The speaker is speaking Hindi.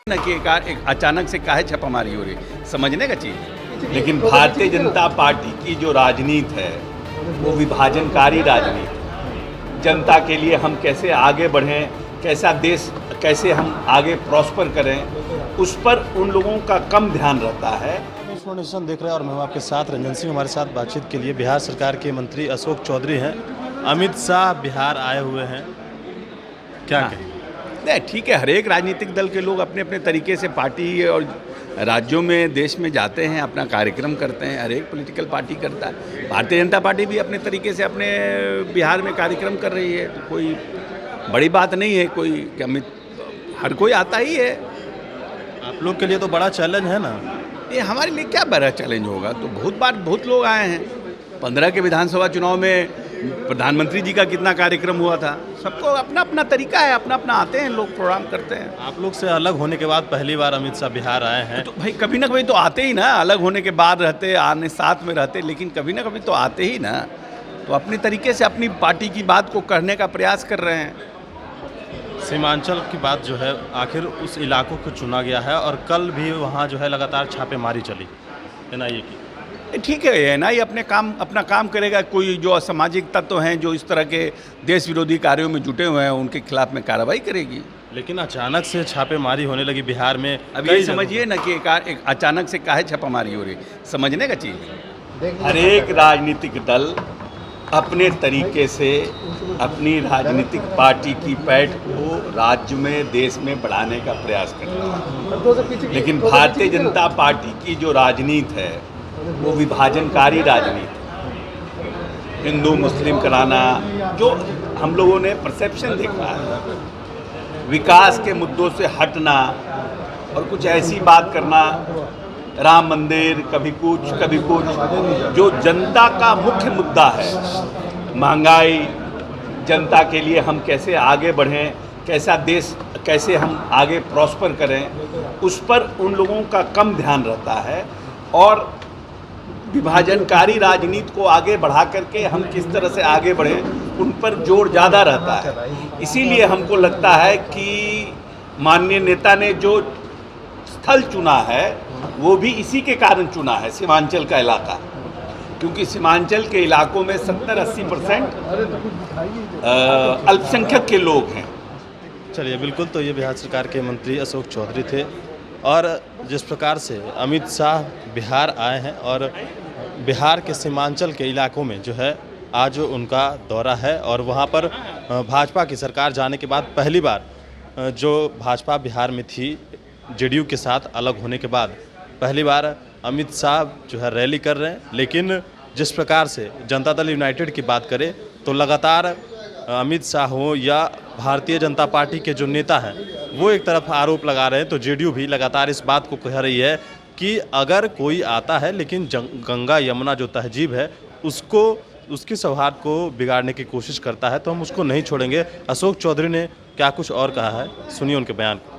न कि एक अचानक से काहे छापामारी हो रही, समझने का चीज़। लेकिन भारतीय जनता पार्टी की जो राजनीति है वो विभाजनकारी राजनीति है। जनता के लिए हम कैसे आगे बढ़ें, कैसा देश, कैसे हम आगे प्रॉस्पर करें, उस पर उन लोगों का कम ध्यान रहता है। नेशन देख रहे हैं और मैं हूं आपके साथ रंजन सिंह। हमारे साथ बातचीत के लिए बिहार सरकार के मंत्री अशोक चौधरी हैं। अमित शाह बिहार आए हुए हैं, क्या कहें? नहीं, ठीक है, हर एक राजनीतिक दल के लोग अपने अपने तरीके से पार्टी और राज्यों में, देश में जाते हैं, अपना कार्यक्रम करते हैं। हर एक पॉलिटिकल पार्टी करता है। भारतीय जनता पार्टी भी अपने तरीके से अपने बिहार में कार्यक्रम कर रही है, तो कोई बड़ी बात नहीं है। कोई अमित, हर कोई आता ही है। आप लोग के लिए तो बड़ा चैलेंज है ना? ये हमारे लिए क्या बड़ा चैलेंज होगा? तो बहुत लोग आए हैं। 15 के विधानसभा चुनाव में प्रधानमंत्री जी का कितना कार्यक्रम हुआ था। सबको अपना अपना तरीका है, अपना अपना आते हैं लोग, प्रोग्राम करते हैं। आप लोग से अलग होने के बाद पहली बार अमित शाह बिहार आए हैं। तो भाई कभी ना कभी तो आते ही ना, अलग होने के बाद रहते, आने साथ में रहते, लेकिन कभी ना कभी तो आते ही ना। तो अपने तरीके से अपनी पार्टी की बात को करने का प्रयास कर रहे हैं। सीमांचल की बात जो है, आखिर उस इलाकों को चुना गया है और कल भी वहाँ जो है लगातार छापेमारी चली एनआईए की। ठीक है, एनआईए अपना काम करेगा। कोई जो असामाजिक तत्व हैं जो इस तरह के देश विरोधी कार्यों में जुटे हुए हैं, उनके खिलाफ में कार्रवाई करेगी। लेकिन अचानक से छापेमारी होने लगी बिहार में। अब ये समझिए ना कि एक अचानक से काहे छापामारी हो रही, समझने का चीज़। हर एक राजनीतिक दल अपने तरीके से अपनी राजनीतिक पार्टी की पैठ को राज्य में, देश में बढ़ाने का प्रयास कर रहा है। लेकिन भारतीय जनता पार्टी की जो राजनीति है वो विभाजनकारी राजनीति है। हिंदू मुस्लिम कराना, जो हम लोगों ने परसेप्शन देखा है, विकास के मुद्दों से हटना और कुछ ऐसी बात करना, राम मंदिर, कभी कुछ, जो जनता का मुख्य मुद्दा है, महंगाई, जनता के लिए हम कैसे आगे बढ़ें, कैसा देश, कैसे हम आगे प्रॉस्पर करें, उस पर उन लोगों का कम ध्यान रहता है। और विभाजनकारी राजनीति को आगे बढ़ा करके हम किस तरह से आगे बढ़ें, उन पर जोर ज़्यादा रहता है। इसीलिए हमको लगता है कि माननीय नेता ने जो स्थल चुना है वो भी इसी के कारण चुना है, सीमांचल का इलाका, क्योंकि सीमांचल के इलाकों में 70-80% अल्पसंख्यक के लोग हैं। चलिए, बिल्कुल। तो ये बिहार सरकार के मंत्री अशोक चौधरी थे। और जिस प्रकार से अमित शाह बिहार आए हैं और बिहार के सीमांचल के इलाकों में जो है आज उनका दौरा है, और वहाँ पर भाजपा की सरकार जाने के बाद पहली बार जो भाजपा बिहार में थी, जेडीयू के साथ अलग होने के बाद पहली बार अमित शाह जो है रैली कर रहे हैं। लेकिन जिस प्रकार से जनता दल यूनाइटेड की बात करें तो लगातार अमित शाह हो या भारतीय जनता पार्टी के जो नेता हैं वो एक तरफ आरोप लगा रहे हैं, तो जेडीयू भी लगातार इस बात को कह रही है कि अगर कोई आता है लेकिन गंगा यमुना जो तहजीब है उसको, उसकी सौहार्द को बिगाड़ने की कोशिश करता है, तो हम उसको नहीं छोड़ेंगे। अशोक चौधरी ने क्या कुछ और कहा है, सुनिए उनके बयान को।